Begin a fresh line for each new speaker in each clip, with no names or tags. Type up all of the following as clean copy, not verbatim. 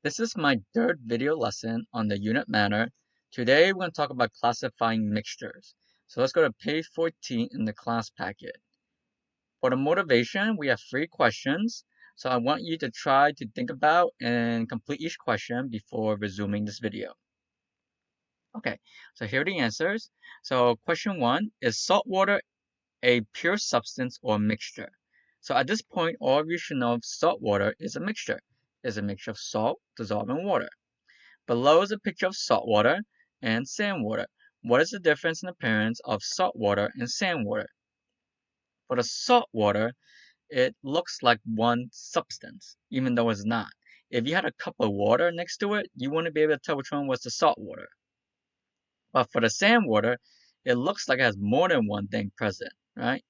This is my third video lesson on the unit matter. Today we're going to talk about classifying mixtures. So let's go to page 14 in the class packet. For the motivation, we have 3 questions. So I want you to try to think about and complete each question before resuming this video. Okay, so here are the answers. So question 1, is salt water a pure substance or mixture? So at this point, all of you should know salt water is a mixture. It's a mixture of salt dissolved in water. Below is a picture of salt water and sand water. What is the difference in appearance of salt water and sand water? For the salt water, it looks like one substance, even though it's not. If you had a cup of water next to it, you wouldn't be able to tell which one was the salt water. But for the sand water, it looks like it has more than one thing present, right?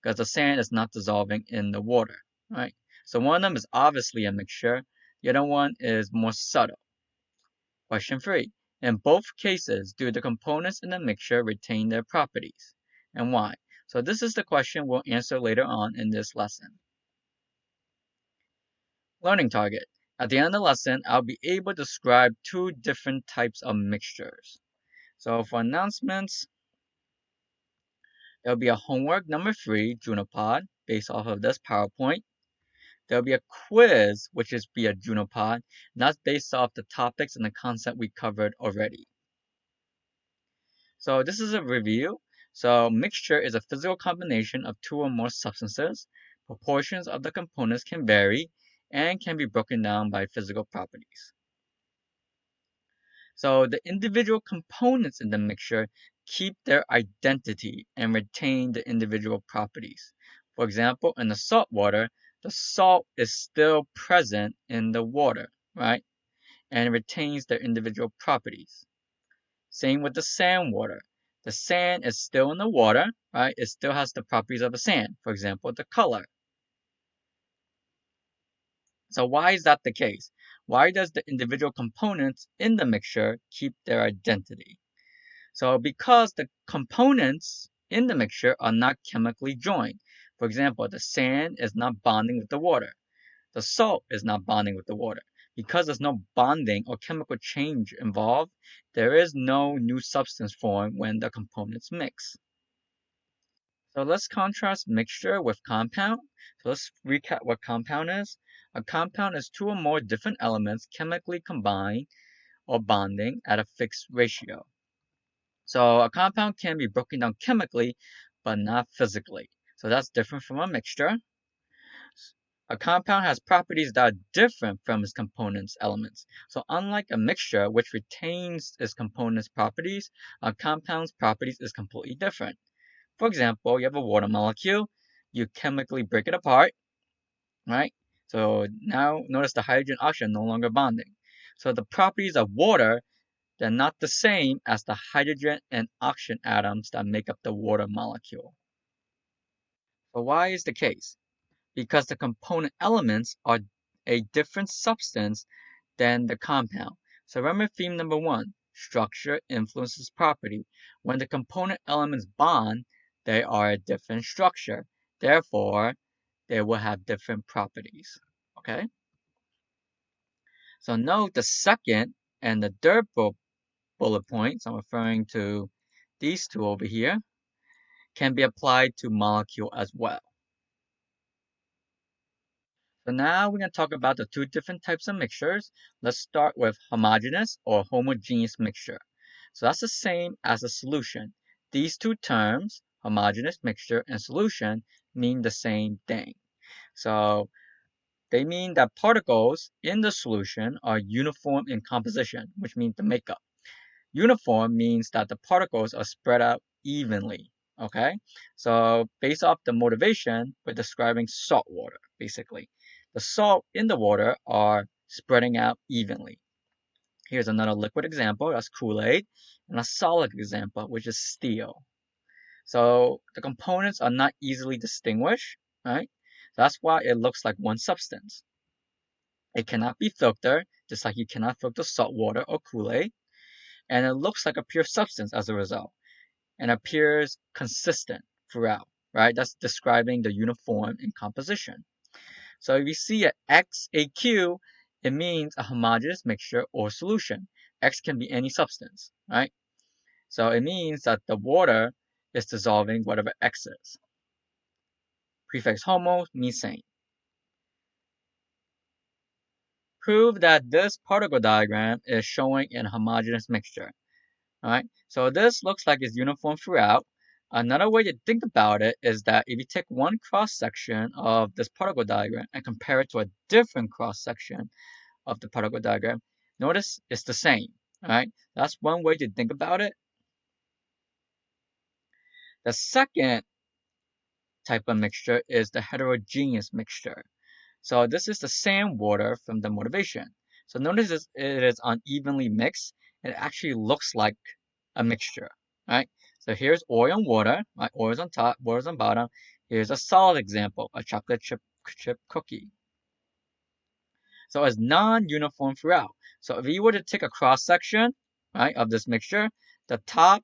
Because the sand is not dissolving in the water, right? So one of them is obviously a mixture. The other one is more subtle. Question 3. In both cases, do the components in the mixture retain their properties? And why? So this is the question we'll answer later on in this lesson. Learning target. At the end of the lesson, I'll be able to describe 2 different types of mixtures. So for announcements, there'll be a homework number 3, Junipod, based off of this PowerPoint. There'll be a quiz, which is be a Junipod, and that's based off the topics and the concept we covered already. So this is a review. So mixture is a physical combination of 2 or more substances. Proportions of the components can vary and can be broken down by physical properties. So the individual components in the mixture keep their identity and retain the individual properties. For example, in the salt water, the salt is still present in the water, right? And it retains their individual properties. Same with the sand water. The sand is still in the water, right? It still has the properties of the sand. For example, the color. So why is that the case? Why does the individual components in the mixture keep their identity? So because the components in the mixture are not chemically joined. For example, the sand is not bonding with the water. The salt is not bonding with the water. Because there's no bonding or chemical change involved, there is no new substance formed when the components mix. So let's contrast mixture with compound. So let's recap what compound is. A compound is 2 or more different elements chemically combined or bonding at a fixed ratio. So a compound can be broken down chemically, but not physically. So that's different from a mixture. A compound has properties that are different from its components elements. So unlike a mixture, which retains its components properties, a compound's properties is completely different. For example, you have a water molecule, you chemically break it apart, right? So now notice the hydrogen oxygen no longer bonding. So the properties of water, they're not the same as the hydrogen and oxygen atoms that make up the water molecule. So why is the case? Because the component elements are a different substance than the compound. So remember theme number 1, structure influences property. When the component elements bond, they are a different structure. Therefore, they will have different properties. Okay? So note the second and the third bullet points, I'm referring to these 2 over here, can be applied to molecule as well. So now we're going to talk about the 2 different types of mixtures. Let's start with homogeneous or homogeneous mixture. So that's the same as a solution. These 2 terms, homogeneous mixture and solution, mean the same thing. So they mean that particles in the solution are uniform in composition, which means the makeup. Uniform means that the particles are spread out evenly. Okay, so based off the motivation, we're describing salt water, basically. The salt in the water are spreading out evenly. Here's another liquid example, that's Kool-Aid, and a solid example, which is steel. So the components are not easily distinguished, right? That's why it looks like one substance. It cannot be filtered, just like you cannot filter salt water or Kool-Aid, and it looks like a pure substance as a result, and appears consistent throughout, right? That's describing the uniform in composition. So if you see a X, a Q, it means a homogeneous mixture or solution. X can be any substance, right? So it means that the water is dissolving whatever X is. Prefix homo means same. Prove that this particle diagram is showing a homogeneous mixture. Alright, so this looks like it's uniform throughout. Another way to think about it is that if you take one cross-section of this particle diagram and compare it to a different cross-section of the particle diagram, notice it's the same. Alright, that's one way to think about it. The second type of mixture is the heterogeneous mixture. So this is the same water from the motivation. So notice it is unevenly mixed. It actually looks like a mixture, right? So here's oil and water, right? Oil's on top, water's on bottom. Here's a solid example, a chocolate chip cookie. So it's non-uniform throughout. So if you were to take a cross section, right, of this mixture, the top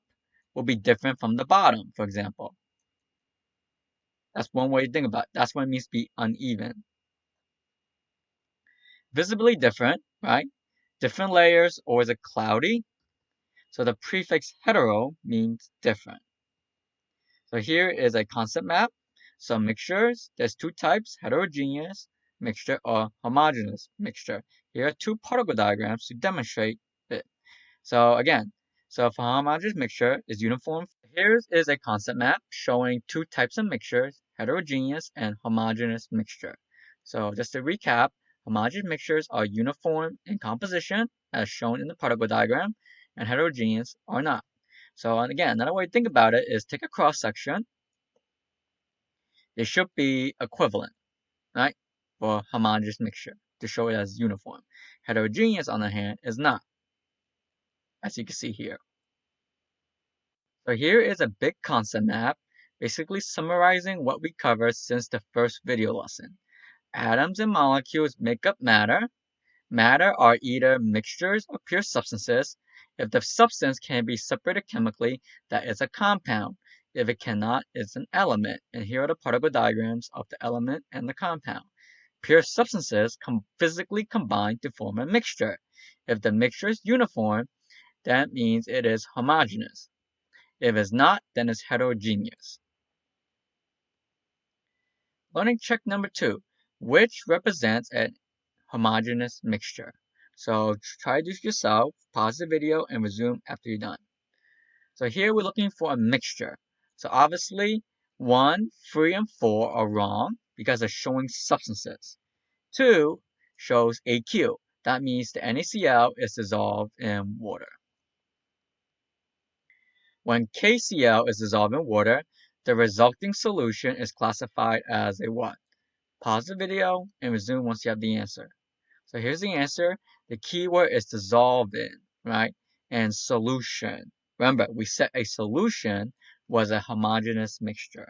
will be different from the bottom, for example. That's one way to think about it. That's what it means to be uneven. Visibly different, right? Different layers, or is it cloudy? So the prefix hetero means different. So here is a concept map. So mixtures, there's two types, heterogeneous mixture or homogeneous mixture. Here are two particle diagrams to demonstrate it. So again, so for homogeneous mixture is uniform. Here is a concept map showing two types of mixtures, heterogeneous and homogeneous mixture. So just to recap, homogeneous mixtures are uniform in composition, as shown in the particle diagram, and heterogeneous are not. So again, another way to think about it is take a cross section. They should be equivalent, right, for homogeneous mixture to show it as uniform. Heterogeneous, on the hand, is not, as you can see here. So here is a big concept map, basically summarizing what we covered since the first video lesson. Atoms and molecules make up matter. Matter are either mixtures or pure substances. If the substance can be separated chemically, that is a compound. If it cannot, it's an element. And here are the particle diagrams of the element and the compound. Pure substances physically combine to form a mixture. If the mixture is uniform, that means it is homogeneous. If it's not, then it's heterogeneous. Learning check number 2, which represents a homogeneous mixture. So try this yourself, pause the video, and resume after you're done. So here we're looking for a mixture. So obviously, 1, 3, and 4 are wrong because they're showing substances. 2 shows AQ. That means the NaCl is dissolved in water. When KCl is dissolved in water, the resulting solution is classified as a what? Pause the video and resume once you have the answer. So here's the answer. The keyword is dissolved in, right? And solution. Remember, we said a solution was a homogeneous mixture.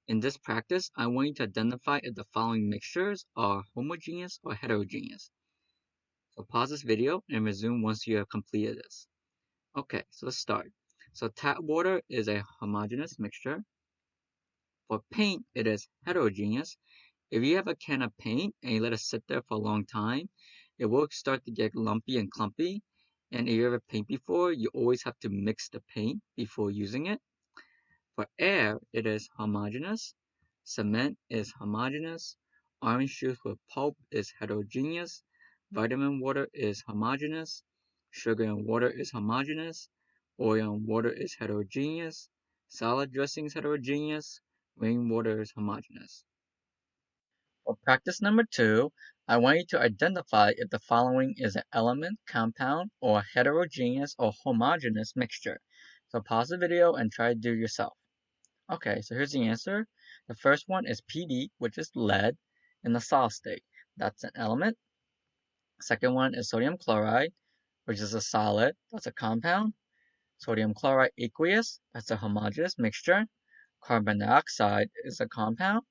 In this practice, I want you to identify if the following mixtures are homogeneous or heterogeneous. So pause this video and resume once you have completed this. Okay, so let's start. So tap water is a homogeneous mixture. For paint, it is heterogeneous. If you have a can of paint and you let it sit there for a long time, it will start to get lumpy and clumpy. And if you ever paint before, you always have to mix the paint before using it. For air, it is homogeneous. Cement is homogeneous. Orange juice with pulp is heterogeneous. Vitamin water is homogeneous. Sugar and water is homogeneous. Oil and water is heterogeneous. Salad dressing is heterogeneous. Rainwater is homogeneous. For practice number 2, I want you to identify if the following is an element, compound, or heterogeneous or homogeneous mixture. So pause the video and try to do it yourself. Okay, so here's the answer. The first one is Pb, which is lead in the solid state. That's an element. Second one is sodium chloride, which is a solid. That's a compound. Sodium chloride aqueous, that's a homogeneous mixture. Carbon dioxide is a compound.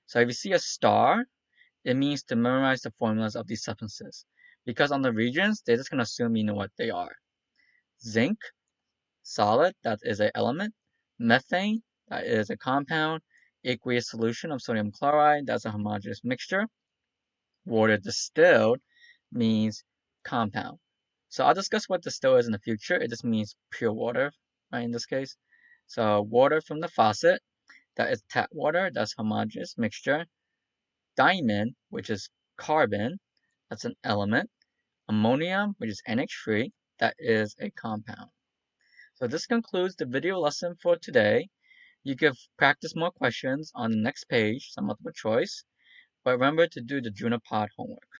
So if you see a star, it means to memorize the formulas of these substances. Because on the regions, they're just going to assume you know what they are. Zinc, solid, that is an element. Methane, that is a compound. Aqueous solution of sodium chloride, that's a homogeneous mixture. Water distilled means compound. So I'll discuss what distill is in the future. It just means pure water, right, in this case. So water from the faucet, that is tap water, that's homogeneous mixture. Diamond, which is carbon, that's an element. Ammonium, which is NH3, that is a compound. So this concludes the video lesson for today. You can practice more questions on the next page, some multiple choice, but remember to do the Junipod homework.